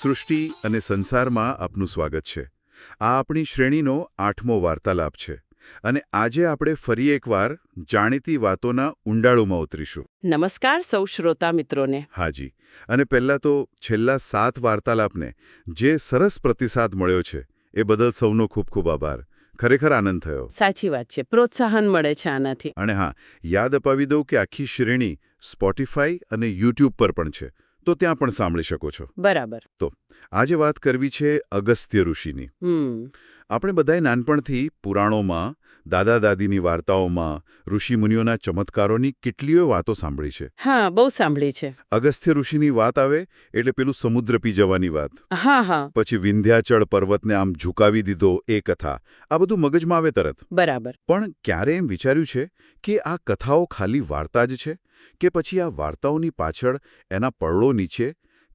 સૃષ્ટિ અને સંસારમાં આપનું સ્વાગત છે. આ આપણી શ્રેણીનો 8મો વાર્તાલાપ છે અને આજે આપણે ફરી એકવાર જાણીતી વાતોના ઊંડાણોમાં ઉતરીશું. નમસ્કાર સૌ શ્રોતા મિત્રોને. હાજી, અને પહેલાં તો છેલ્લા 7 વાર્તાલાપને જે સરસ પ્રતિસાદ મળ્યો છે એ બદલ સૌનો ખૂબ ખૂબ આભાર. ખરેખર આનંદ થયો. સાચી વાત છે, પ્રોત્સાહન મળે છે આનાથી. અને હા, યાદ અપાવી દઉં કે આખી શ્રેણી સ્પોટીફાઈ અને યુટ્યુબ પર પણ છે, તો ત્યાં પણ સાંભળી શકો છો. બરાબર. તો આજે વાત કરવી છે અગસ્ત્ય ઋષિની. આપણે બધાએ નાનપણથી પુરાણોમાં, દાદા દાદીની વાર્તાઓમાં ઋષિમુનિઓના ચમત્કારોની કેટલીય વાતો સાંભળી છે. હા, બહુ સાંભળી છે. અગસ્ત્ય ઋષિની વાત આવે એટલે પેલું સમુદ્ર પી જવાની વાત. હા. પછી વિંધ્યાચળ પર્વતને આમ ઝુકાવી દીધો એ કથા, આ બધું મગજમાં આવે તરત. બરાબર. પણ ક્યારે એમ વિચાર્યું છે કે આ કથાઓ ખાલી વાર્તા જ છે, કે પછી આ વાર્તાઓની પાછળ એના પડળો નીચે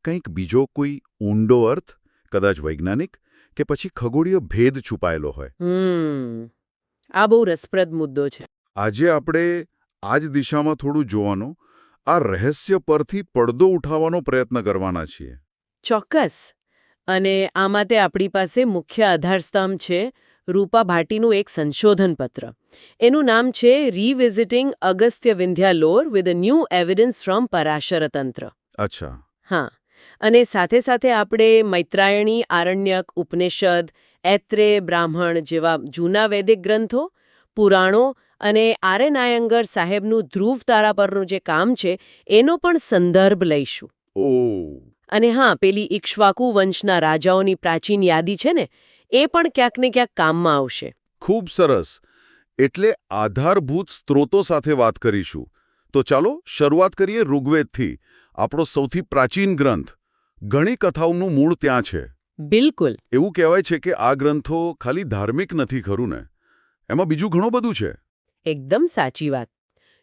કંઈક બીજો કોઈ ઊંડો અર્થ, કદાચ વૈજ્ઞાનિક કે પછી ખગોળીય ભેદ છુપાયેલો હોય? આ બહુ રસપ્રદ મુદ્દો છે. આજે આપણે આ જ દિશામાં થોડું જોવાનો, આ રહસ્ય પરથી પડદો ઉઠાવવાનો પ્રયત્ન કરવાના છીએ. ચોક્કસ. અને આ માટે આપણી પાસે મુખ્ય આધારસ્તંભ છે રૂપા ભાટીનું એક સંશોધન પત્ર. એનું નામ છે રીવિઝિટિંગ અગસ્ત્ય વિંધ્યાલોર with a new evidence from Parashar Tantra. અચ્છા. હા. અને સાથે સાથે આપણે મૈત્રાયણી, આરણ્યક, ઉપનિષદ, ઐત્રેય, બ્રાહ્મણ જેવા જૂના વૈદિક ગ્રંથો, પુરાણો અને આર.એન. આયંગર સાહેબનું ધ્રુવ તારા પરનું જે કામ છે એનો પણ સંદર્ભ લઈશું. અને હા, પેલી ઇક્ષ્વાકુ વંશના રાજાઓની પ્રાચીન યાદી છે ને, એ પણ ક્યાંક ને ક્યાંક કામમાં આવશે. ખૂબ સરસ. એટલે આધારભૂત સ્ત્રોતો સાથે વાત કરીશું. તો ચાલો શરૂઆત કરીએ ઋગ્વેદથી, આપણો સૌથી પ્રાચીન ગ્રંથ. ઘણી કથાઓનું મૂળ ત્યાં છે. બિલકુલ. એવું કહેવાય છે કે આ ગ્રંથો ખાલી ધાર્મિક નથી, ખરું ને? એમાં બીજું ઘણું બધું છે. એકદમ સાચી વાત.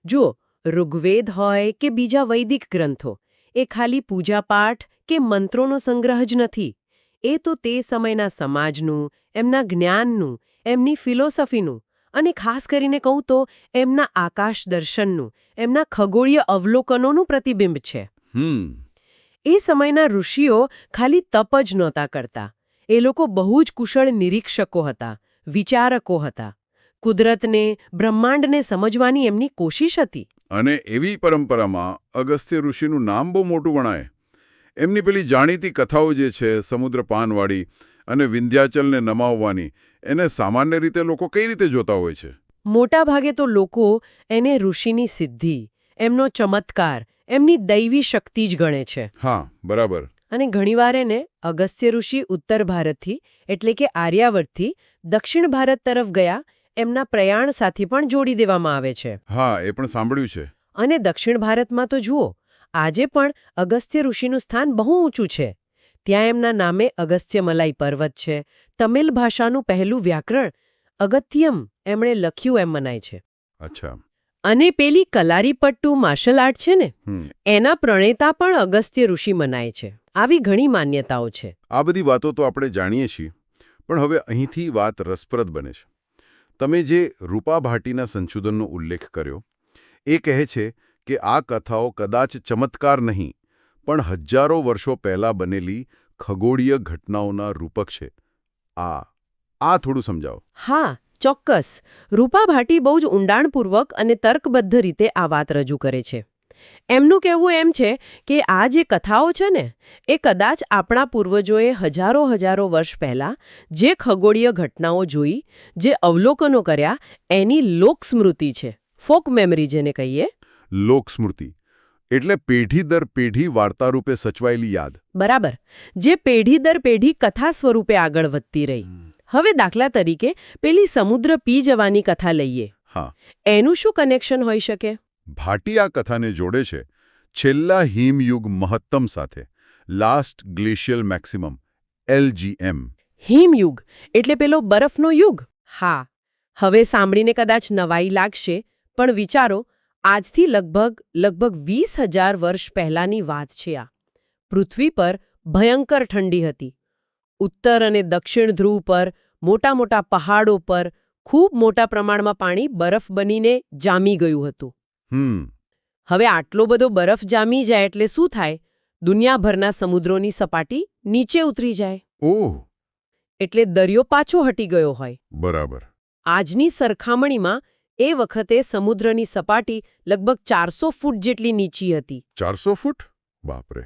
જુઓ, ઋગ્વેદ હોય કે બીજા વૈદિક ગ્રંથો, એ ખાલી પૂજાપાઠ કે મંત્રોનો સંગ્રહ જ નથી. એ તો તે સમયના સમાજનું, એમના જ્ઞાનનું, એમની ફિલોસોફીનું અને ખાસ કરીને કહું તો એમના આકાશ દર્શનનું, એમના ખગોળીય અવલોકનોનું પ્રતિબિંબ છે. એ સમયના ઋષિઓ ખાલી તપ જ નહોતા કરતા. એ લોકો બહુ જ કુશળ નિરીક્ષકો હતા, વિચારકો હતા. કુદરતને, બ્રહ્માંડને સમજવાની એમની કોશિશ હતી. અને એવી પરંપરામાં અગસ્ત્ય ઋષિનું નામ બહુ મોટું ગણાય. એમની પેલી જાણીતી કથાઓ જે છે, સમુદ્ર પાનવાળી અને વિંધ્યાચલને નમાવવાની, એને સામાન્ય રીતે લોકો કઈ રીતે જોતા હોય છે? મોટા ભાગે તો લોકો એને ઋષિની સિદ્ધિ, એમનો ચમત્કાર, એમની દૈવી શક્તિ જ ગણે છે. હા, બરાબર. અને ઘણીવાર એને અગસ્ત્ય ઋષિ ઉત્તર ભારતથી એટલે કે આર્યાવર્તથી દક્ષિણ ભારત તરફ ગયા એમના પ્રયાણ સાથે પણ જોડી દેવામાં આવે છે. હા, એ પણ સાંભળ્યું છે. અને દક્ષિણ ભારતમાં તો જુઓ, આજે પણ અગસ્ત્ય ઋષિનું સ્થાન બહુ ઊંચું છે. ત્યાં એમના નામે અગસ્ત્યમલાઈ પર્વત છે. તમિલ ભાષાનું પહેલું વ્યાકરણ અગત્યમ એમણે લખ્યું એમ મનાય છે. અચ્છા. અને પેલી કલારીપટ્ટુ માર્શલ આર્ટ છે ને, એના પ્રણેતા પણ અગસ્ત્ય ઋષિ મનાય છે. આવી ઘણી માન્યતાઓ છે. આ બધી વાતો તો આપણે જાણીએ છીએ, પણ હવે અહીંથી વાત રસપ્રદ બને છે. તમે જે રૂપા ભાટીના સંશોધનનો ઉલ્લેખ કર્યો, એ કહે છે કે આ કથાઓ કદાચ ચમત્કાર નહીં, પણ હજારો વર્ષો પહેલાં બનેલી ખગોળીય ઘટનાઓના રૂપક છે. આ થોડું સમજાવો. હા, ચોક્કસ. રૂપા ભાટી બહુ જ ઊંડાણપૂર્વક અને તર્કબદ્ધ રીતે આ વાત રજૂ કરે છે. એમનું કહેવું એમ છે કે આ જે કથાઓ છે ને, એ કદાચ આપણા પૂર્વજોએ હજારો વર્ષ પહેલાં જે ખગોળીય ઘટનાઓ જોઈ, જે અવલોકનો કર્યા, એની લોકસ્મૃતિ છે. ફોક મેમરી જેને કહીએ. લોકસ્મૃતિ એટલે પેઢી દર પેઢી વાર્તા રૂપે સચવાયેલી યાદ. બરાબર. જે પેઢી દર પેઢી કથા સ્વરૂપે આગળ વધતી રહી. હવે દાખલા તરીકે પેલી સમુદ્ર પી જવાની કથા લઈએ. હા. એનું શું કનેક્શન હોઈ શકે? ભાટી આ કથાને જોડે છે છેલ્લા હિમયુગ મહત્તમ સાથે, લાસ્ટ ગ્લેશિયલ મેક્સિમમ, LGM. હિમયુગ એટલે પેલો બરફનો યુગ. હા. હવે સાંભળીને કદાચ નવાઈ લાગશે, પણ વિચારો, આજથી લગભગ 20,000 વર્ષ પહેલાની વાત છે આ. પૃથ્વી પર ભયંકર ઠંડી હતી. ઉત્તર અને દક્ષિણ ધ્રુવ પર, મોટા પહાડો પર ખૂબ મોટા પ્રમાણમાં પાણી બરફ બનીને જામી ગયું હતું. હવે આટલો બધો બરફ જામી જાય એટલે શું થાય? દુનિયાભરના સમુદ્રોની સપાટી નીચે ઉતરી જાય. ઓહ, એટલે દરિયો પાછો હટી ગયો હોય. બરાબર. આજની સરખામણીમાં એ વખતે સમુદ્રની સપાટી લગભગ 400 ફૂટ જેટલી નીચી હતી. 400 ફૂટ? બાપરે,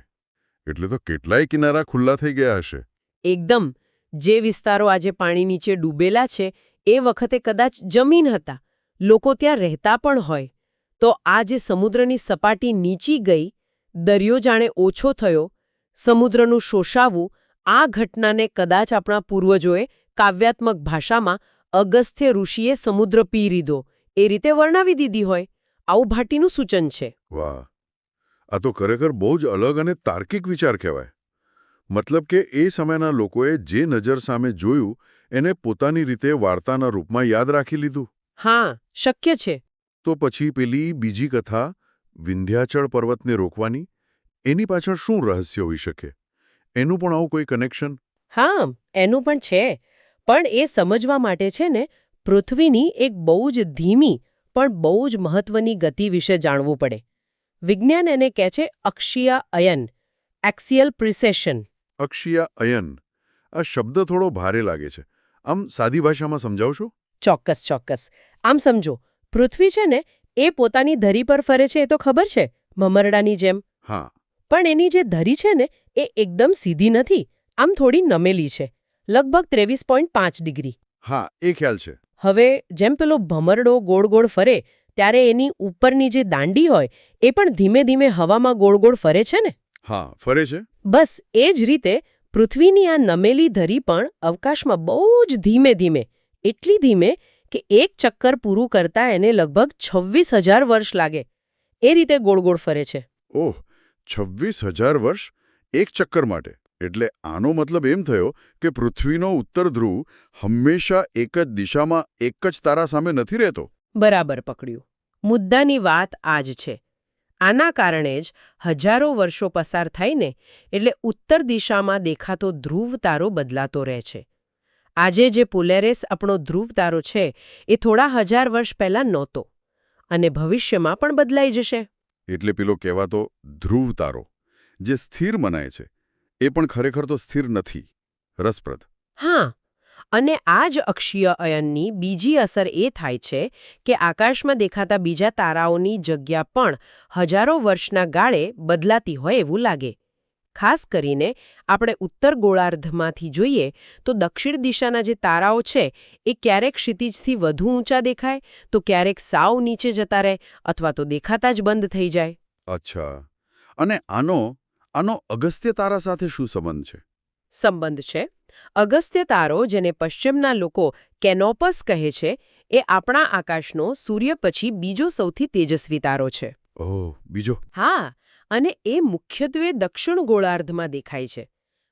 એટલે તો કેટલાય કિનારા ખુલ્લા થઈ ગયા હશે. એકદમ. જે વિસ્તારો આજે પાણી નીચે ડૂબેલા છે એ વખતે કદાચ જમીન હતા. લોકો ત્યાં રહેતા પણ હોય. તો આ જે સમુદ્રની સપાટી નીચી ગઈ, દરિયો જાણે ઓછો થયો, સમુદ્રનું શોષાવું, આ ઘટનાને કદાચ આપણા પૂર્વજોએ કાવ્યાત્મક ભાષામાં અગસ્ત્ય ઋષિએ સમુદ્ર પી લીધો એ રીતે વર્ણવી દીધી હોય. આવું ભાટીનું સૂચન છે. વાહ, આ તો ખરેખર બહુ જ અલગ અને તાર્કિક વિચાર કહેવાય. મતલબ કે એ સમયના લોકોએ જે નજર સામે જોયું એને પોતાની રીતે વાર્તાના રૂપમાં યાદ રાખી લીધું. હા, શક્ય છે. તો પછી પેલી બીજી કથા, વિંધ્યાચળ પર્વતને રોકવાની, એની પાછળ શું રહસ્ય હોઈ શકે? એનું પણ આવું કોઈ કનેક્શન? હા, એનું પણ છે. પણ એ સમજવા માટે છે ને પૃથ્વીની એક બહુ જ ધીમી પણ બહુ જ મહત્વની ગતિ વિશે જાણવું પડે. વિજ્ઞાન એને કહે છે અક્ષીય અયન, એક્સિયલ પ્રિસેશન. અક્ષીય અયન. આ શબ્દ થોડો ભારે લાગે છે. આમ સાદી ભાષામાં સમજાવશો? ચોક્કસ ચોક્કસ. આમ સમજો, પૃથ્વી છે ને એ પોતાની ધરી પર ફરે છે એ તો ખબર છે, ભમરડાની જેમ. હા. પણ એની જે ધરી છે ને એ એકદમ સીધી નથી, આમ થોડી નમેલી છે, લગભગ 23.5 ડિગ્રી. હા, એ ખ્યાલ છે. હવે જેમ પેલો ભમરડો ગોળ ગોળ ફરે ત્યારે એની ઉપરની જે દાંડી હોય એ પણ ધીમે ધીમે હવામાં ગોળ ગોળ ફરે છે ને. હા, ફરે છે. બસ એ જ રીતે પૃથ્વીની આ નમેલી ધરી પણ અવકાશમાં બહુ જ ધીમે ધીમે, એટલી ધીમે કે એક ચક્કર પૂરું કરતા એને લગભગ 26,000 વર્ષ લાગે, એ રીતે ગોળ ગોળ ફરે છે. ઓહ, 26,000 વર્ષ એક ચક્કર માટે. એટલે આનો મતલબ એમ થયો કે પૃથ્વીનો ઉત્તર ધ્રુવ હંમેશા એક જ દિશામાં એક જ તારા સામે નથી રહેતો. બરાબર પકડ્યું. મુદ્દાની વાત આ જ છે. આના કારણે જ હજારો વર્ષો પસાર થઈને એટલે ઉત્તર દિશામાં દેખાતો ધ્રુવ તારો બદલાતો રહે છે. આજે જે પોલેરિસ આપણો ધ્રુવ તારો છે એ થોડા હજાર વર્ષ પહેલા નહોતો અને ભવિષ્યમાં પણ બદલાઈ જશે. એટલે પેલો કહેવાતો ધ્રુવ તારો જે સ્થિર મનાય છે એ પણ ખરેખર તો સ્થિર નથી. રસપ્રદ. હા, અને આ જ અક્ષીય અયનની બીજી અસર એ થાય છે કે આકાશમાં દેખાતા બીજા તારાઓની જગ્યા પણ હજારો વર્ષના ગાળે બદલાતી હોય એવું લાગે. ખાસ કરીને આપણે ઉત્તર ગોળાર્ધમાંથી જોઈએ તો દક્ષિણ દિશાના જે તારાઓ છે એ ક્યારેક ક્ષિતિજથી વધુ ઊંચા દેખાય તો ક્યારેક સાવ નીચે જતા રહે અથવા તો દેખાતા જ બંધ થઈ જાય. અચ્છા. અને આનો અગસ્ત્ય તારા સાથે શું સંબંધ છે? સંબંધ છે. અગસ્ત્ય તારો, જેને પશ્ચિમના લોકો કેનોપસ કહે છે, એ આપણા આકાશનો સૂર્ય પછી બીજો સૌથી તેજસ્વી તારો છે. ઓહ, બીજો? હા, અને એ મુખ્યત્વે દક્ષિણ ગોળાર્ધમાં દેખાય છે.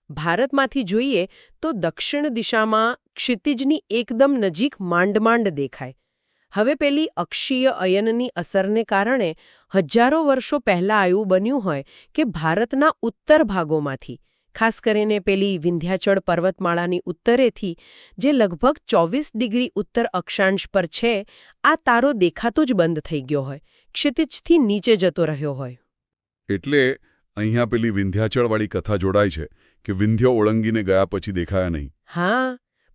ભારતમાંથી જોઈએ તો દક્ષિણ દિશામાં ક્ષિતિજની એકદમ નજીક માંડ માંડ દેખાય. હવે પેલી અક્ષીય અયનની અસરને કારણે હજારો વર્ષો પહેલા એવું બન્યું હોય કે ભારતના ઉત્તર ભાગોમાંથી, ખાસ કરીને પેલી વિંધ્યાચળ પર્વતમાળાની ઉત્તરેથી જે લગભગ 24 ડિગ્રી ઉત્તર અક્ષાંશ પર છે, આ તારો દેખાતો જ બંધ થઈ ગયો હોય, ક્ષિતિજથી નીચે જતો રહ્યો હોય. એટલે અહીંયા પેલી વિંધ્યાચળવાળી કથા જોડાય છે કે વિંધ્ય ઓળંગીને ગયા પછી દેખાયા નહીં. હા,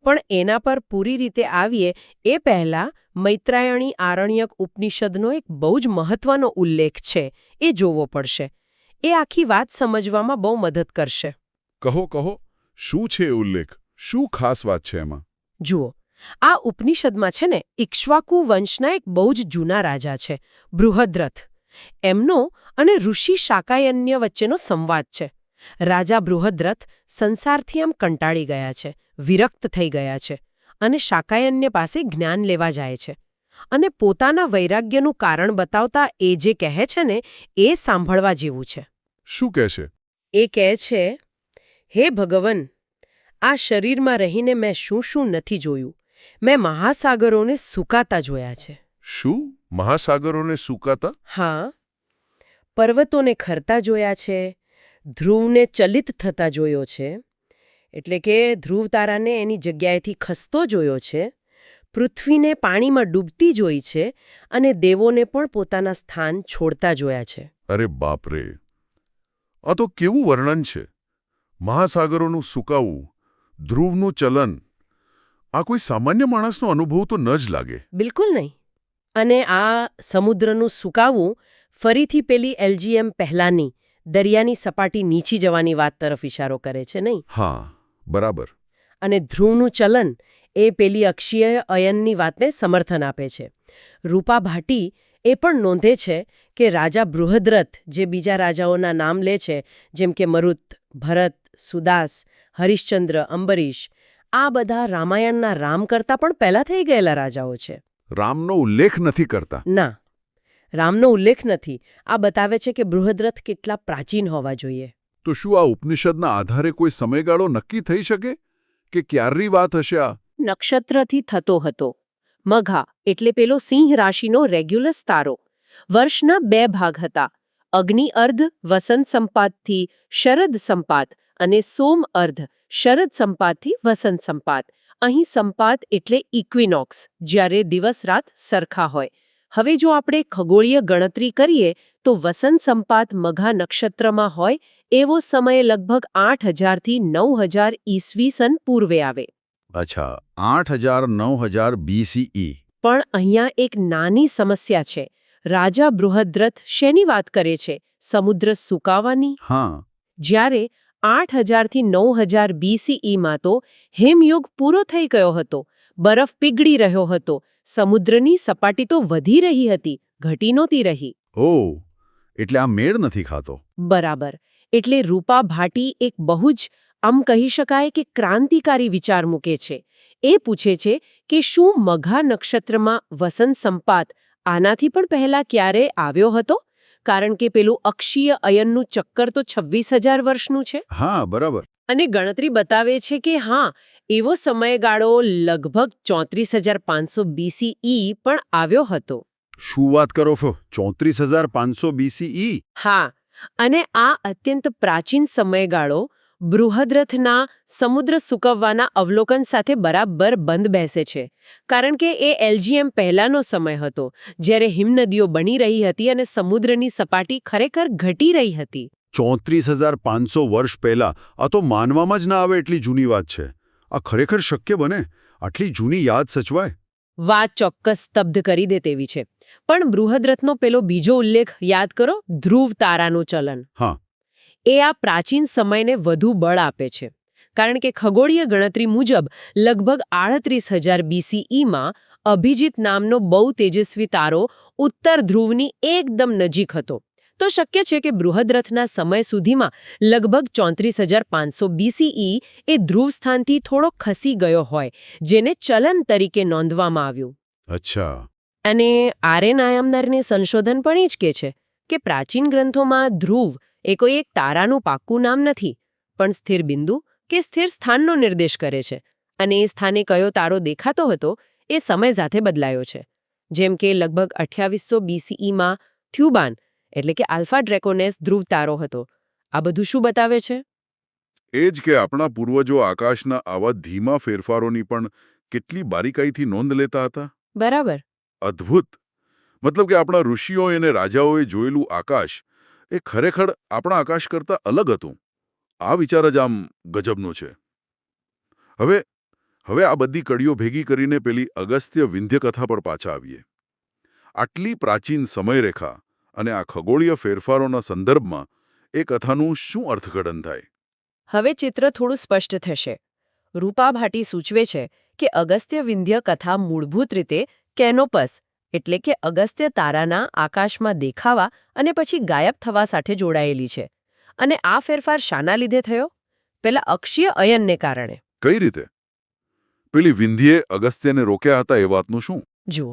પણ એના પર પૂરી રીતે આવીએ એ પહેલા મૈત્રાયણી આરણ્યક ઉપનિષદનો એક બહુ જ મહત્વનો ઉલ્લેખ છે, એ જોવો પડશે. એ આખી વાત સમજવામાં બહુ મદદ કરશે. કહો, શું છે એ ઉલ્લેખ? શું ખાસ વાત છે એમાં? જુઓ, આ ઉપનિષદમાં છે ને ઇક્ષ્વાકુ વંશના એક બહુ જ જૂના રાજા છે, બૃહદ્રથ. એમનો અને ઋષિ શાકાયન્ય વચ્ચેનો સંવાદ છે. રાજા બૃહદ્રથ સંસારથી આમ કંટાળી ગયા છે, વિરક્ત થઈ ગયા છે અને શાકાયન્ય પાસે જ્ઞાન લેવા જાય છે. અને પોતાના વૈરાગ્યનું કારણ બતાવતા એ જે કહે છે ને એ સાંભળવા જેવું છે. શું કહે છે? એ કહે છે, હે ભગવન, આ શરીરમાં રહીને મેં શું શું નથી જોયું. મેં મહાસાગરોને સૂકાતા જોયા છે. શું? મહાસાગરોને સૂકાતા? હા, પર્વતોને ખરતા જોયા છે, ધ્રુવને ચલિત થતા જોયો છે, એટલે કે ધ્રુવ તારાને એની જગ્યાએથી ખસતો જોયો છે, પૃથ્વીને પાણીમાં ડૂબતી જોઈ છે અને દેવોને પણ પોતાના સ્થાન છોડતા જોયા છે. અરે બાપરે! આ તો કેવું વર્ણન છે! મહાસાગરોનું સૂકાવું, ધ્રુવનું ચલન. આ કોઈ સામાન્ય માણસનો અનુભવ તો ન જ લાગે. બિલકુલ નહીં. અને આ સમુદ્રનું સૂકાવું ફરીથી પેલી એલજીએમ પહેલાંની દરિયાની સપાટી નીચી જવાની વાત તરફ ઇશારો કરે છે નહીં? હા, બરાબર. અને ધ્રુવનું ચલન એ પેલી અક્ષીય અયનની વાતને સમર્થન આપે છે. રૂપા ભાટી એ પણ નોંધે છે કે રાજા બૃહદ્રથ જે બીજા રાજાઓના નામ લે છે, જેમ કે મરુત, ભરત, સુદાસ, હરિશ્ચંદ્ર, અંબરીશ, આ બધા રામાયણના રામ કરતાં પણ પહેલા થઈ ગયેલા રાજાઓ છે. રામનો ઉલ્લેખ નથી કરતા. ના, રામનો ઉલ્લેખ નથી. આ બતાવે છે કે બૃહદ્રથ કેટલા પ્રાચીન હોવા જોઈએ. તો શું આ ઉપનિષદના આધારે કોઈ સમયગાળો નક્કી થઈ શકે કે ક્યારની વાત હશે આ? નક્ષત્રથી થતો હતો. મઘા એટલે પેલો સિંહ રાશિનો રેગ્યુલર તારો. વર્ષના 2 ભાગ હતા. અગ્નિ અર્ધ વસંત સંપાતથી શરદ સંપાત અને સોમ અર્ધ શરદ સંપાતથી વસંત સંપાત. અહીં સંપાત એટલે ઇક્વિનોક્સ, જ્યારે દિવસ રાત સરખા હોય. હવે જો આપણે ખગોળીય ગણતરી કરીએ તો વસંત સંપાત મઘા નક્ષત્રમાં હોય એવો સમય લગભગ 8000 થી 9000 ઈસવીસન પૂર્વે આવે. અચ્છા, 8000-9000 BCE. પણ અહીંયા એક નાની સમસ્યા છે. રાજા બૃહદ્રથ શેની વાત કરે છે? સમુદ્ર સૂકાવાની. હા. જ્યારે 8000 થી 9000 BCEમાં તો હિમયુગ પૂરો થઈ ગયો હતો. બરફ પીગળી રહ્યો હતો. સમુદ્રની સપાટી તો વધી રહી હતી, ઘટી નહોતી રહી. ઓહ, એટલે આ મેળ નથી ખાતો. બરાબર. એટલે રૂપા ભાટી એક બહુ જ કહી શકાય કે ક્રાંતિકારી વિચાર મૂકે છે. એ પૂછે છે કે શું મઘા નક્ષત્રમાં વસંત સંપાત આનાથી પણ પહેલા ક્યારે આવ્યો હતો? કારણ કે પેલું અક્ષીય અયનનું ચક્કર તો 26000 વર્ષનું છે. હા, બરાબર. અને ગણતરી બતાવે છે કે હા, એવો સમયગાળો લગભગ 34500 BCE પણ આવ્યો હતો. શું વાત કરો છો? 34500 BCE? હા, અને આ અત્યંત પ્રાચીન સમયગાળો બૃહદ્રથના સમુદ્ર સૂકવવાના અવલોકન સાથે બરાબર બંધ બેસે છે. કારણ કે એ એલજીએમ પહેલાનો સમય હતો, જ્યારે હિમનદીઓ બની રહી હતી અને સમુદ્રની સપાટી ખરેખર ઘટી રહી હતી. 34500 વર્ષ પહેલા? આ તો માનવામાં જ ના આવે એટલી જૂની વાત છે. આ ખરેખર શક્ય બને? આટલી જૂની યાદ સચવાય? વાત ચોક્કસ સ્તબ્ધ કરી દે તેવી છે. પણ બૃહદ્રથનો પેલો બીજો ઉલ્લેખ યાદ કરો, ધ્રુવ તારાનું ચલન. હા. એ આ પ્રાચીન સમયને વધુ બળ આપે છે. કારણ કે ખગોળીય ગણતરી મુજબ લગભગ 38000 BCEમાં અભિજીત નામનો બહુ તેજસ્વી તારો ઉત્તર ધ્રુવની એકદમ નજીક હતો. તો શક્ય છે કે બૃહદ્રથના સમય સુધીમાં લગભગ 34500 BCE એ ધ્રુવ સ્થાનથી થોડો ખસી ગયો હોય, જેને ચલન તરીકે નોંધવામાં આવ્યું. અચ્છા. અને આર્યન આયામદારની સંશોધન પણ એ જ કહે છે કે પ્રાચીન ગ્રંથોમાં ધ્રુવ એ કોઈ એક તારાનું પાક્કું નામ નથી, પણ સ્થિર બિંદુ કે સ્થિર સ્થાનનો નિર્દેશ કરે છે. અને એ સ્થાને કયો તારો દેખાતો હતો એ સમય સાથે બદલાયો છે. જેમ કે લગભગ 2800 BCEમાં થ્યુબાન એટલે કે આલ્ફા ડ્રેકોનેસ ધ્રુવ તારો હતો. આ બધું શું બતાવે છે? એ જ કે આપણા પૂર્વજો આકાશના આવા ધીમા ફેરફારોની પણ કેટલી બારીકાઈથી નોંધ લેતા હતા. બરાબર. અદ્ભુત. મતલબ કે આપણા ઋષિઓ અને રાજાઓએ જોયેલું આકાશ એ ખરેખર આપણા આકાશ કરતાં અલગ હતું. આ વિચાર જ આમ ગજબનો છે. હવે આ બધી કડીઓ ભેગી કરીને પેલી અગસ્ત્ય વિંધ્ય કથા પર પાછા આવીએ. આટલી પ્રાચીન સમયરેખા અને આ ખગોળીય ફેરફારોના સંદર્ભમાં એ કથાનું શું અર્થઘટન થાય? હવે ચિત્ર થોડું સ્પષ્ટ થશે. રૂપા ભાટી સૂચવે છે કે અગસ્ત્ય વિંધ્ય કથા મૂળભૂત રીતે કેનોપસ એટલે કે અગસ્ત્ય તારાના આકાશમાં દેખાવા અને પછી ગાયબ થવા સાથે જોડાયેલી છે. અને આ ફેરફાર શાના લીધે થયો? પેલા અક્ષીય અયનને કારણે. કઈ રીતે? પેલી વિંધ્યે અગસ્ત્યને રોક્યા હતા એ વાતનું શું? જુઓ,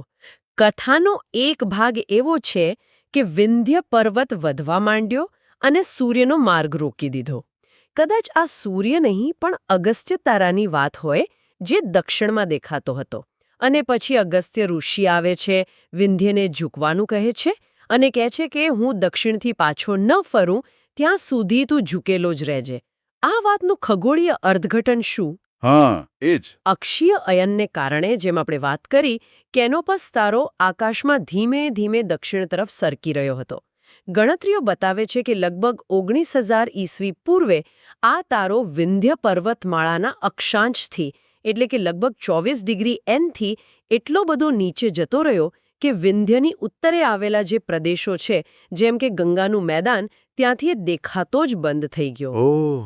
કથાનો એક ભાગ એવો છે કે વિંધ્ય પર્વત વધવા માંડ્યો અને સૂર્યનો માર્ગ રોકી દીધો. કદાચ આ સૂર્ય નહીં પણ અગસ્ત્ય તારાની વાત હોય, જે દક્ષિણમાં દેખાતો હતો. અને પછી અગસ્ત્ય ઋષિ આવે છે, વિંધ્યને ઝૂકવાનું કહે છે અને કહે છે કે હું દક્ષિણથી પાછો ન ફરું ત્યાં સુધી તું ઝૂકેલો જ રહેજે. આ વાતનું ખગોળીય અર્થઘટન શું? હા, એ જ. અક્ષીય અયનને કારણે, જેમ આપણે વાત કરી, કેનોપસ તારો આકાશમાં ધીમે ધીમે દક્ષિણ તરફ સરકી રહ્યો હતો. ગણતરીઓ બતાવે છે કે લગભગ 19,000 ઈસવી પૂર્વે આ તારો વિંધ્ય પર્વતમાળાના અક્ષાંશથી એટલે કે લગભગ 24 ડિગ્રી Nથી એટલો બધો નીચે જતો રહ્યો કે વિંધ્યની ઉત્તરે આવેલા જે પ્રદેશો છે જેમ કે ગંગાનું મેદાન ત્યાંથી એ દેખાતો જ બંધ થઈ ગયો. ઓહ,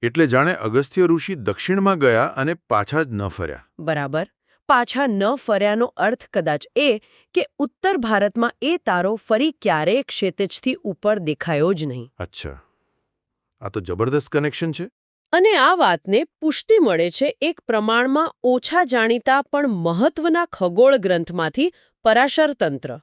એટલે જાણે અગસ્ત્ય ઋષિ દક્ષિણમાં ગયા અને પાછા જ ન ફર્યા. બરાબર. પાછા ન ફર્યાનો અર્થ કદાચ એ કે ઉત્તર ભારતમાં એ તારો ફરી ક્યારેય ક્ષિતિજથી ઉપર દેખાયો જ નહીં. અચ્છા, આ તો જબરદસ્ત કનેક્શન છે. અને આ વાતને પુષ્ટિ મળે છે એક પ્રમાણમાં ઓછા જાણીતા પણ મહત્વના ખગોળ ગ્રંથમાંથી પરાશર તંત્ર.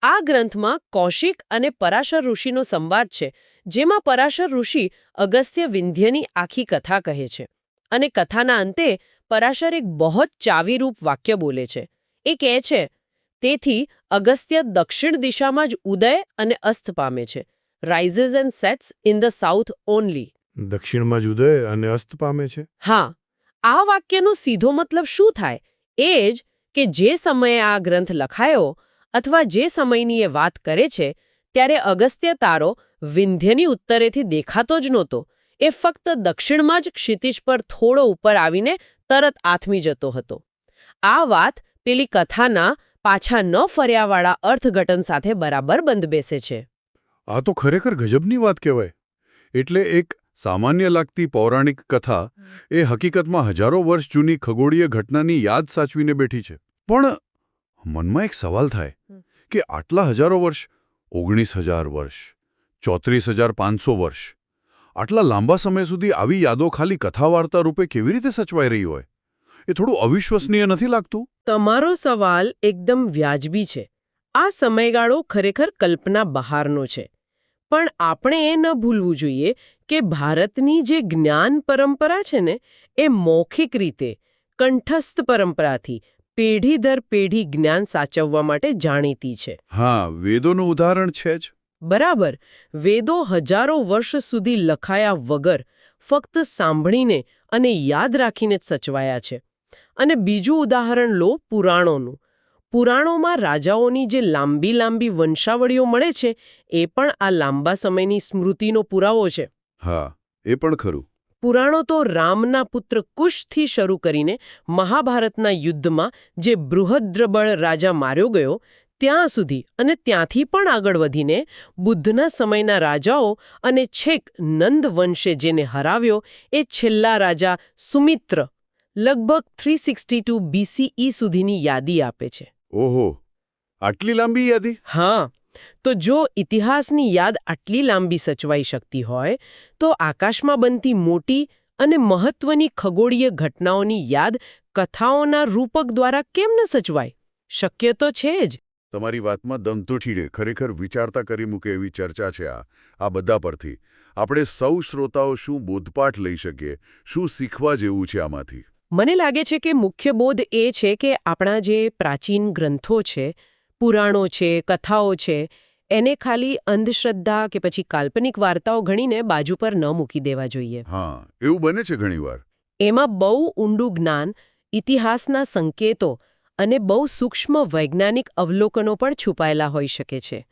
આ ગ્રંથમાં કૌશિક અને પરાશર ઋષિનો સંવાદ છે જેમાં પરાશર ઋષિ અગસ્ત્ય વિંધ્યની આખી કથા કહે છે. અને કથાના અંતે પરાશર એક બહુ જ ચાવીરૂપ વાક્ય બોલે છે. એ કહે છે, તેથી અગસ્ત્ય દક્ષિણ દિશામાં જ ઉદય અને અસ્ત પામે છે. Rises and sets in the south only. દક્ષિણમાં જ ઉદય અને અસ્ત પામે છે. હા, આ વાક્યનો સીધો મતલબ શું થાય? એ જ કે જે સમયે આ ગ્રંથ લખાયો અથવા જે સમયની એ વાત કરે છે ત્યારે અગસ્ત્ય તારો વિંધ્યની ઉત્તરેથી દેખાતો જ નહોતો. એ ફક્ત દક્ષિણમાં જ ક્ષિતિજ પર થોડો ઉપર આવીને તરત આથમી જતો હતો. આ વાત પેલી કથાના પાછા ન ફર્યાવાળા અર્થઘટન સાથે બરાબર બંધ બેસે છે. આ તો ખરેખર ગજબની વાત કહેવાય. એટલે એક સામાન્ય લાગતી પૌરાણિક કથા એ હકીકતમાં હજારો વર્ષ જૂની ખગોળીય ઘટનાની યાદ સાચવીને બેઠી છે. પણ મનમાં એક સવાલ થાય કે આટલા હજારો વર્ષ, 19,000 વર્ષ, 34,500 વર્ષ, આટલા લાંબા સમય સુધી આવી યાદો ખાલી કથા વાર્તા રૂપે કેવી રીતે સચવાઈ રહી હોય? એ થોડું અવિશ્વસનીય નથી લાગતું? તમારો સવાલ એકદમ વ્યાજબી છે. આ સમયગાળો ખરેખર કલ્પના બહારનો છે. પણ આપણે એ ન ભૂલવું જોઈએ કે ભારતની જે જ્ઞાન પરંપરા છે ને એ મૌખિક રીતે કંઠસ્થ પરંપરાથી પેઢી દર પેઢી જ્ઞાન સાચવવા માટે જાણીતી છે. હા, વેદોનું ઉદાહરણ છે જ. બરાબર. વેદો હજારો વર્ષ સુધી લખાયા વગર ફક્ત સાંભળીને અને યાદ રાખીને જ સચવાયા છે. અને બીજું ઉદાહરણ લો પુરાણોનું. પુરાણોમાં રાજાઓની જે લાંબી લાંબી વંશાવળીઓ મળે છે એ પણ આ લાંબા સમયની સ્મૃતિનો પુરાવો છે. હા, એ પણ ખરું. પુરાણો તો રામના પુત્ર કુશથી શરૂ કરીને મહાભારતના યુદ્ધમાં જે બૃહદ્રબળ રાજા માર્યો ગયો ત્યાં સુધી અને ત્યાંથી પણ આગળ વધીને બુદ્ધના સમયના રાજાઓ અને છેક નંદ વંશે જેને હરાવ્યો એ છેલ્લા રાજા સુમિત્ર લગભગ 362 BCE સુધીની યાદી આપે છે. ઓહો, આટલી લાંબી યાદી? હા, તો જો ઇતિહાસની યાદ આટલી લાંબી સચવાઈ શકતી હોય તો આકાશમાં બનતી મોટી અને મહત્વની ખગોળીય ઘટનાઓની યાદ કથાઓના રૂપક દ્વારા કેમ ન સચવાય? શક્ય તો છે જ. તમારી વાતમાં દમ તો ઠીડે. ખરેખર વિચારતા કરી મૂકે એવી ચર્ચા છે આ બધા પરથી. આપણે સૌ શ્રોતાઓ શું બોધપાઠ લઈ શકીએ? શું શીખવા જેવું છે આમાંથી? મને લાગે છે કે મુખ્ય બોધ એ છે કે આપણા જે પ્રાચીન ગ્રંથો છે, પુરાણો છે, કથાઓ છે, એને ખાલી અંધશ્રદ્ધા કે પછી કાલ્પનિક વાર્તાઓ ગણીને બાજુ પર ન મૂકી દેવા જોઈએ. હા, એવું બને છે ઘણીવાર. એમાં બહુ ઊંડું જ્ઞાન, ઇતિહાસના સંકેતો અને બહુ સૂક્ષ્મ વૈજ્ઞાનિક અવલોકનો પણ છુપાયેલા હોઈ શકે છે.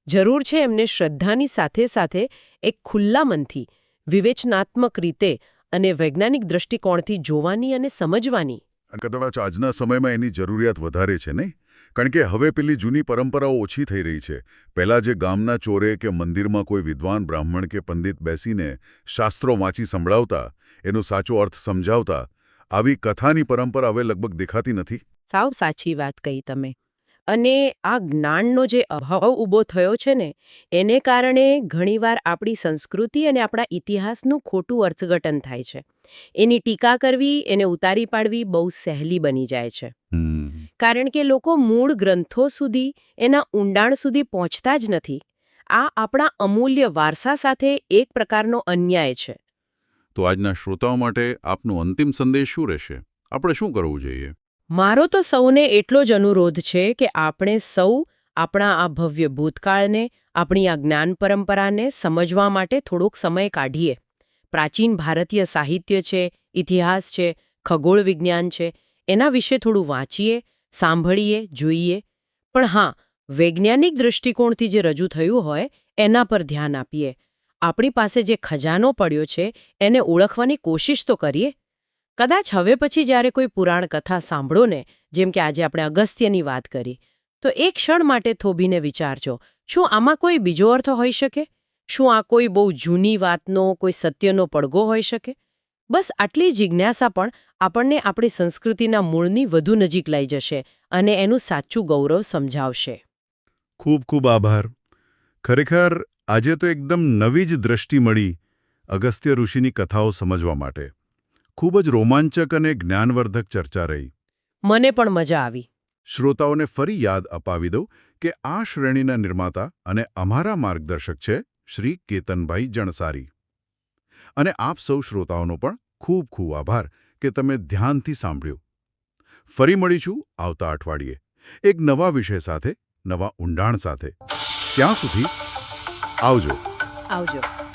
જરૂર છે એમને શ્રદ્ધાની સાથે સાથે એક ખુલ્લા મનથી, વિવેચનાત્મક રીતે અને વૈજ્ઞાનિક દૃષ્ટિકોણથી જોવાની અને સમજવાની. કદાચ આજના સમયમાં એની જરૂરિયાત વધારે છે નહીં? કારણ કે હવે પેલી જૂની પરંપરાઓ ઓછી થઈ રહી છે. પહેલાં જે ગામના ચોરે કે મંદિરમાં કોઈ વિદ્વાન બ્રાહ્મણ કે પંડિત બેસીને શાસ્ત્રો વાંચી સંભળાવતા, એનો સાચો અર્થ સમજાવતા, આવી કથાની પરંપરા હવે લગભગ દેખાતી નથી. સાવ સાચી વાત કહી તમે. અને આ જ્ઞાનનો જે અભાવ ઊભો થયો છે ને એને કારણે ઘણીવાર આપણી સંસ્કૃતિ અને આપણા ઇતિહાસનું ખોટું અર્થઘટન થાય છે. એની ટીકા કરવી, એને ઉતારી પાડવી બહુ સહેલી બની જાય છે. કારણ કે લોકો મૂળ ગ્રંથો સુધી, એના ઊંડાણ સુધી પહોંચતા જ નથી. આ આપણા અમૂલ્ય વારસા સાથે એક પ્રકારનો અન્યાય છે. તો આજના શ્રોતાઓ માટે આપનો અંતિમ સંદેશ શું રહેશે? આપણે શું કરવું જોઈએ? મારો તો સૌને એટલો જ અનુરોધ છે કે આપણે સૌ આપણા આ ભવ્ય ભૂતકાળને, આપણી આ જ્ઞાન પરંપરાને સમજવા માટે થોડોક સમય કાઢીએ. પ્રાચીન ભારતીય સાહિત્ય છે, ઇતિહાસ છે, ખગોળ વિજ્ઞાન છે, એના વિશે થોડું વાંચીએ, સાંભળીએ, જોઈએ. પણ હા, વૈજ્ઞાનિક દૃષ્ટિકોણથી જે રજૂ થયું હોય એના પર ધ્યાન આપીએ. આપણી પાસે જે ખજાનો પડ્યો છે એને ઓળખવાની કોશિશ તો કરીએ. કદાચ હવે પછી જ્યારે કોઈ પુરાણ કથા સાંભળો ને, જેમ કે આજે આપણે અગસ્ત્યની વાત કરી, તો એક ક્ષણ માટે થોભીને વિચારજો, શું આમાં કોઈ બીજો અર્થ હોઈ શકે? શું આ કોઈ બહુ જૂની વાતનો, કોઈ સત્યનો પડઘો હોઈ શકે? બસ આટલી જિજ્ઞાસા પણ આપણને આપણી સંસ્કૃતિના મૂળની વધુ નજીક લઈ જશે અને એનું સાચું ગૌરવ સમજાવશે. ખૂબ ખૂબ આભાર. ખરેખર આજે તો એકદમ નવી જ દ્રષ્ટિ મળી અગસ્ત્ય ઋષિની કથાઓ સમજવા માટે. ખૂબ જ રોમાંચક અને જ્ઞાનવર્ધક ચર્ચા રહી. મને પણ મજા આવી. શ્રોતાઓને ફરી યાદ અપાવી દઉં કે આ શ્રેણીના નિર્માતા અને અમારા માર્ગદર્શક છે શ્રી કેતનભાઈ જણસારી. અને આપ સૌ શ્રોતાઓનો પણ ખૂબ ખૂબ આભાર કે તમે ધ્યાનથી સાંભળ્યું. ફરી મળીશું આવતા અઠવાડિયે એક નવા વિષય સાથે, નવા ઊંડાણ સાથે. ત્યાં સુધી આવજો. આવજો.